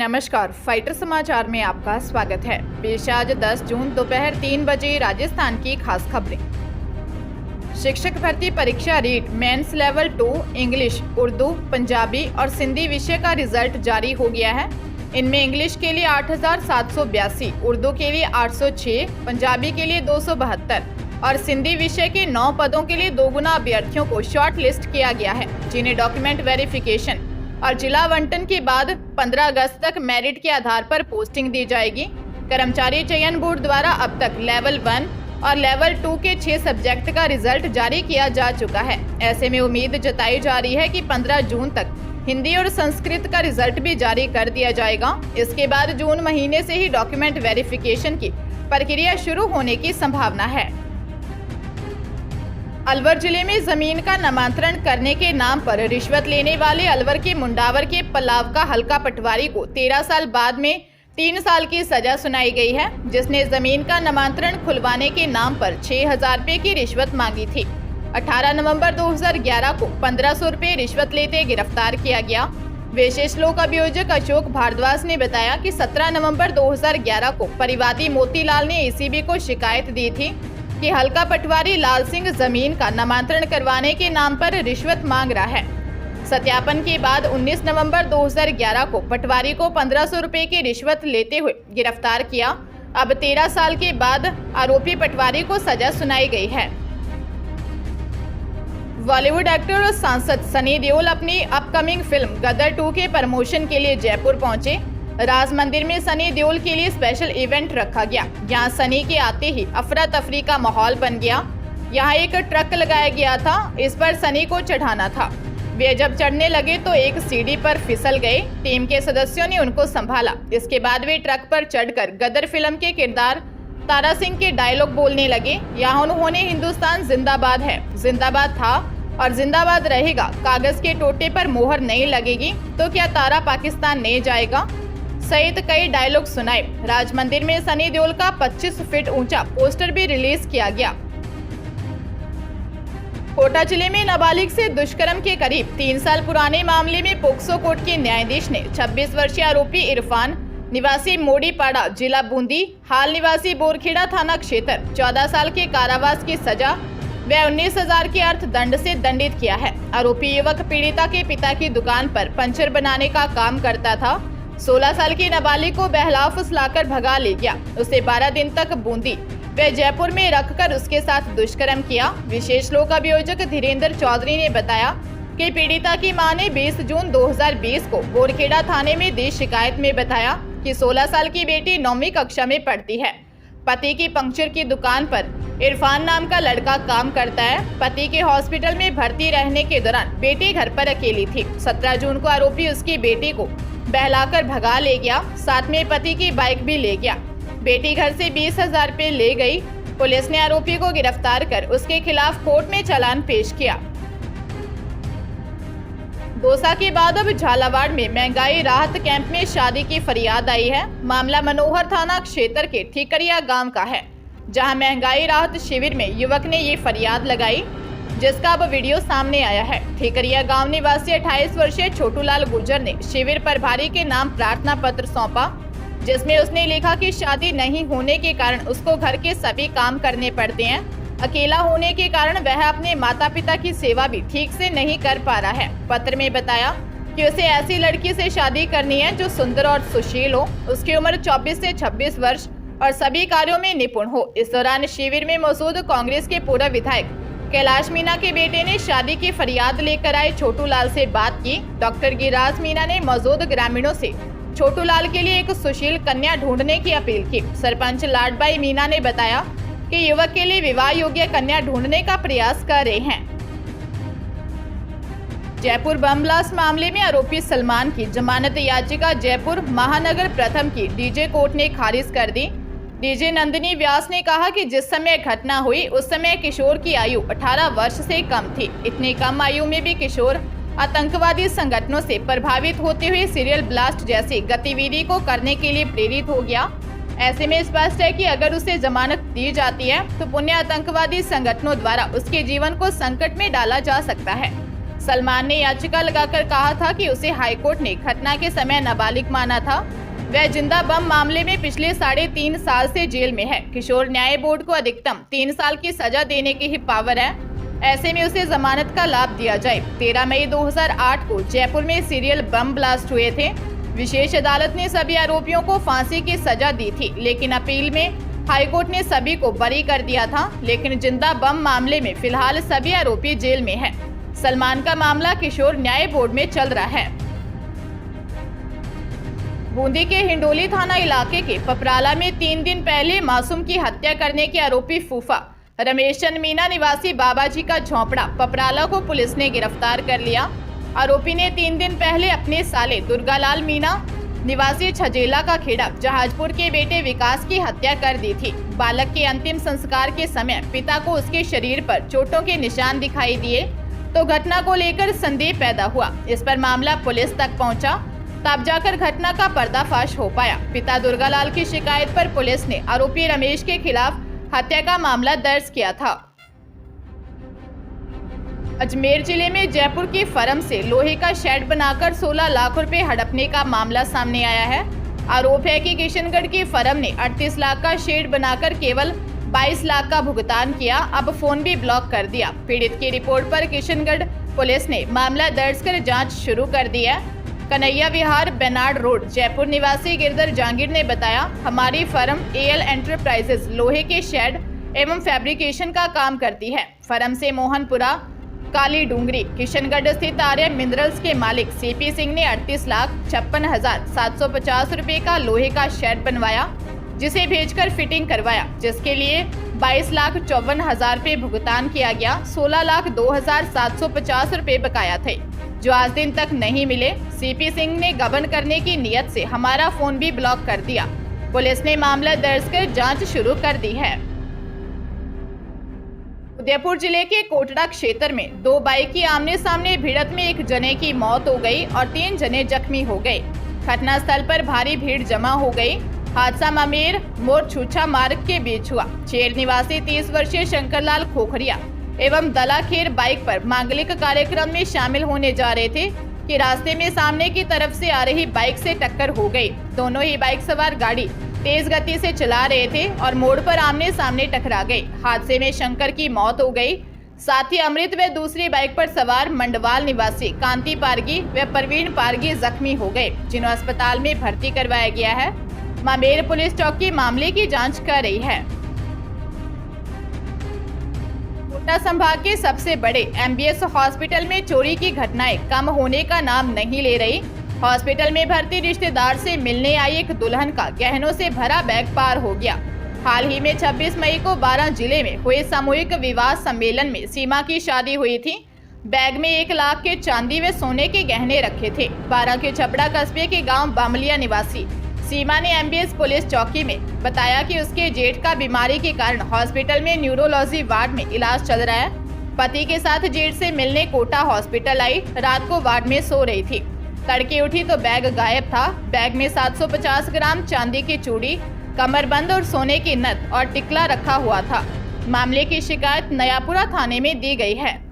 नमस्कार, फाइटर समाचार में आपका स्वागत है। पेश आज 10 जून दोपहर 3 बजे राजस्थान की खास खबरें। शिक्षक भर्ती परीक्षा REET mains level 2 English, Urdu, Punjabi और सिंधी विषय का रिजल्ट जारी हो गया है। इनमें इंग्लिश के लिए 8,782, उर्दू के लिए 806, पंजाबी के लिए 272 और सिंधी विषय के 9 पदों के लिए 2 गुना अभ्यर्थियों को शॉर्ट लिस्ट किया गया है, जिन्हें डॉक्यूमेंट वेरिफिकेशन और जिला आवंटन के बाद 15 अगस्त तक मेरिट के आधार पर पोस्टिंग दी जाएगी। कर्मचारी चयन बोर्ड द्वारा अब तक लेवल 1 और लेवल 2 के 6 सब्जेक्ट का रिजल्ट जारी किया जा चुका है। ऐसे में उम्मीद जताई जा रही है कि 15 जून तक हिंदी और संस्कृत का रिजल्ट भी जारी कर दिया जाएगा। इसके बाद जून महीने से ही डॉक्यूमेंट वेरिफिकेशन की प्रक्रिया शुरू होने की संभावना है। अलवर जिले में जमीन का नामांतरण करने के नाम पर रिश्वत लेने वाले अलवर के मुंडावर के पलाव का हल्का पटवारी को 13 साल बाद में 3 साल की सजा सुनाई गई है, जिसने जमीन का नामांतरण खुलवाने के नाम पर 6,000 रुपए की रिश्वत मांगी थी। 18 नवंबर 2011 को 1,500 रुपए रिश्वत लेते गिरफ्तार किया गया। विशेष लोक अभियोजक अशोक भारद्वाज ने बताया कि 17 नवंबर 2011 को परिवादी मोतीलाल ने एसीबी को शिकायत दी थी कि हल्का पटवारी लाल सिंह जमीन का नामांतरण करवाने के नाम पर रिश्वत मांग रहा है। सत्यापन के बाद 19 नवंबर 2011 को पटवारी को 1,500 रुपए की रिश्वत लेते हुए गिरफ्तार किया। अब 13 साल के बाद आरोपी पटवारी को सजा सुनाई गई है। बॉलीवुड एक्टर और सांसद सनी देओल अपनी अपकमिंग फिल्म गदर 2 के प्रमोशन के लिए जयपुर पहुंचे। राज मंदिर में सनी देओल के लिए स्पेशल इवेंट रखा गया। यहाँ सनी के आते ही अफरा तफरी का माहौल बन गया। यहाँ एक ट्रक लगाया गया था, इस पर सनी को चढ़ाना था। वे जब चढ़ने लगे तो एक सीढ़ी पर फिसल गए। टीम के सदस्यों ने उनको संभाला। इसके बाद वे ट्रक पर चढ़कर गदर फिल्म के किरदार तारा सिंह के डायलॉग बोलने लगे। यहाँ उन्होंने हिंदुस्तान जिंदाबाद है, जिंदाबाद था और जिंदाबाद रहेगा, कागज के टोटे पर मोहर नहीं लगेगी तो क्या तारा पाकिस्तान नहीं जाएगा सहित कई डायलॉग सुनाए। राज मंदिर में सनी देओल का 25 फीट ऊंचा पोस्टर भी रिलीज किया गया। कोटा जिले में नाबालिग से दुष्कर्म के करीब 3 साल पुराने मामले में पोक्सो कोर्ट के न्यायाधीश ने 26 वर्षीय आरोपी इरफान निवासी मोड़ीपाड़ा जिला बूंदी, हाल निवासी बोरखेड़ा थाना क्षेत्र 14 साल के कारावास की सजा व 19,000 के अर्थदंड से दंडित किया है। आरोपी युवक पीड़िता के पिता की दुकान पर पंचर बनाने का काम करता था। 16 साल की नाबालिग को बहला फुसलाकर भगा ले गया। उसे 12 दिन तक बूंदी व जयपुर में रखकर उसके साथ दुष्कर्म किया। विशेष लोक अभियोजक धीरेन्द्र चौधरी ने बताया कि पीड़िता की मां ने 20 जून 2020 को बोरखेड़ा थाने में दी शिकायत में बताया कि 16 साल की बेटी 9वीं कक्षा में पढ़ती है। पति की पंक्चर की दुकान पर इरफान नाम का लड़का काम करता है। पति के हॉस्पिटल में भर्ती रहने के दौरान बेटी घर पर अकेली थी। 17 जून को आरोपी उसकी बेटी को बहलाकर भगा ले गया, साथ में पति की बाइक भी ले गया। बेटी घर से 20,000 रुपए ले गई। पुलिस ने आरोपी को गिरफ्तार कर उसके खिलाफ कोर्ट में चालान पेश किया। दौसा के बाद अब झालावाड़ में महंगाई राहत कैंप में शादी की फरियाद आई है। मामला मनोहर थाना क्षेत्र के ठीकरिया गांव का है, जहां महंगाई राहत शिविर में युवक ने ये फरियाद लगाई, जिसका अब वीडियो सामने आया है। ठीकरिया गांव निवासी 28 वर्षीय छोटूलाल गुर्जर ने शिविर प्रभारी के नाम प्रार्थना पत्र सौंपा, जिसमें उसने लिखा कि शादी नहीं होने के कारण उसको घर के सभी काम करने पड़ते हैं। अकेला होने के कारण वह अपने माता पिता की सेवा भी ठीक से नहीं कर पा रहा है। पत्र में बताया कि उसे ऐसी लड़की से शादी करनी है जो सुंदर और सुशील हो, उसकी उम्र 24 से 26 वर्ष और सभी कार्यों में निपुण हो। इस दौरान शिविर में मौजूद कांग्रेस के पूर्व विधायक कैलाश मीणा के बेटे ने शादी की फरियाद लेकर आए छोटूलाल से बात की। डॉक्टर गिरिराज मीणा ने मौजूद ग्रामीणों से छोटूलाल के लिए एक सुशील कन्या ढूंढने की अपील की। सरपंच लाडबाई मीणा ने बताया कि युवक के लिए विवाह योग्य कन्या ढूंढने का प्रयास कर रहे हैं। जयपुर बम ब्लास्ट मामले में आरोपी सलमान की जमानत याचिका जयपुर महानगर प्रथम की डीजे कोर्ट ने खारिज कर दी। डीजे नंदिनी व्यास ने कहा कि जिस समय घटना हुई उस समय किशोर की आयु 18 वर्ष से कम थी। इतनी कम आयु में भी किशोर आतंकवादी संगठनों से प्रभावित होते हुए सीरियल ब्लास्ट जैसी गतिविधि को करने के लिए प्रेरित हो गया। ऐसे में स्पष्ट है कि अगर उसे जमानत दी जाती है तो पुण्य आतंकवादी संगठनों द्वारा उसके जीवन को संकट में डाला जा सकता है। सलमान ने याचिका लगाकर कहा था कि उसे हाईकोर्ट ने घटना के समय नाबालिग माना था। वह जिंदा बम मामले में पिछले 3.5 साल से जेल में है। किशोर न्याय बोर्ड को अधिकतम 3 साल की सजा देने की ही पावर है। ऐसे में उसे जमानत का लाभ दिया जाए। 13 मई 2008 को जयपुर में सीरियल बम ब्लास्ट हुए थे। विशेष अदालत ने सभी आरोपियों को फांसी की सजा दी थी, लेकिन अपील में हाईकोर्ट ने सभी को बरी कर दिया था। लेकिन जिंदा बम मामले में फिलहाल सभी आरोपी जेल में हैं। सलमान का मामला किशोर न्याय बोर्ड में चल रहा है। बूंदी के हिंडोली थाना इलाके के पपराला में 3 दिन पहले मासूम की हत्या करने के आरोपी फूफा रमेश चंद मीना निवासी बाबाजी का झोंपड़ा पपराला को पुलिस ने गिरफ्तार कर लिया। आरोपी ने 3 दिन पहले अपने साले दुर्गालाल मीना निवासी छजेला का खेड़ा जहाजपुर के बेटे विकास की हत्या कर दी थी। बालक के अंतिम संस्कार के समय पिता को उसके शरीर पर चोटों के निशान दिखाई दिए तो घटना को लेकर संदेह पैदा हुआ। इस पर मामला पुलिस तक पहुंचा, तब जाकर घटना का पर्दाफाश हो पाया। पिता दुर्गालाल की शिकायत पर पुलिस ने आरोपी रमेश के खिलाफ हत्या का मामला दर्ज किया था। अजमेर जिले में जयपुर की फर्म से लोहे का शेड बनाकर 16 लाख रुपए हड़पने का मामला सामने आया है। आरोप है कि किशनगढ़ की फर्म ने 38 लाख का शेड बनाकर केवल 22 लाख का भुगतान किया। अब फोन भी ब्लॉक कर दिया। पीड़ित की रिपोर्ट पर किशनगढ़ पुलिस ने मामला दर्ज कर जांच शुरू कर दी है। कन्हैया विहार बेनाड रोड जयपुर निवासी गिरधर जहांगीर ने बताया, हमारी फर्म एल एंटरप्राइजेज लोहे के शेड एवं फैब्रिकेशन का काम करती है। फर्म से मोहनपुरा काली डूंगरी किशनगढ़ स्थित आर्य मिनरल्स के मालिक सीपी सिंह ने 38,56,750 रुपए का लोहे का शेड बनवाया, जिसे भेजकर फिटिंग करवाया, जिसके लिए 22,54,000 रुपए भुगतान किया गया। 16,02,750 रुपए बकाया थे, जो आज दिन तक नहीं मिले। सीपी सिंह ने गबन करने की नियत से हमारा फोन भी ब्लॉक कर दिया। पुलिस ने मामला दर्ज कर जांच शुरू कर दी है। उदयपुर जिले के कोटड़ा क्षेत्र में 2 बाइक की आमने सामने भिड़ंत में एक जने की मौत हो गई और 3 जने जख्मी हो गए। घटनास्थल पर भारी भीड़ जमा हो गई। हादसा ममेर मोर छूछा मार्ग के बीच हुआ। चेर निवासी 30 वर्षीय शंकरलाल खोखरिया एवं दलाखेर बाइक पर मांगलिक कार्यक्रम में शामिल होने जा रहे थे कि रास्ते में सामने की तरफ से आ रही बाइक से टक्कर हो गई। दोनों ही बाइक सवार गाड़ी तेज गति से चला रहे थे और मोड़ पर आमने सामने टकरा गए। हादसे में शंकर की मौत हो गई। साथ ही अमृत व दूसरी बाइक पर सवार मंडवाल निवासी कांति पारगी व प्रवीण पारगी जख्मी हो गए, जिन्हें अस्पताल में भर्ती करवाया गया है। मामेर पुलिस चौकी मामले की जांच कर रही है। कोटा संभाग के सबसे बड़े एमबीएस हॉस्पिटल में चोरी की घटनाएं कम होने का नाम नहीं ले रही। हॉस्पिटल में भर्ती रिश्तेदार से मिलने आई एक दुल्हन का गहनों से भरा बैग पार हो गया। हाल ही में 26 मई को 12 जिले में हुए सामूहिक विवाह सम्मेलन में सीमा की शादी हुई थी। बैग में 1 लाख के चांदी व सोने के गहने रखे थे। 12 के छपड़ा कस्बे के गांव बामलिया निवासी सीमा ने एमबीएस पुलिस चौकी में बताया कि उसके जेठ का बीमारी के कारण हॉस्पिटल में न्यूरोलॉजी वार्ड में इलाज चल रहा है। पति के साथ जेठ से मिलने कोटा हॉस्पिटल आई। रात को वार्ड में सो रही थी। तड़के उठी तो बैग गायब था। बैग में 750 ग्राम चांदी की चूड़ी, कमरबंद और सोने की नथ और टिकला रखा हुआ था। मामले की शिकायत नयापुरा थाने में दी गई है।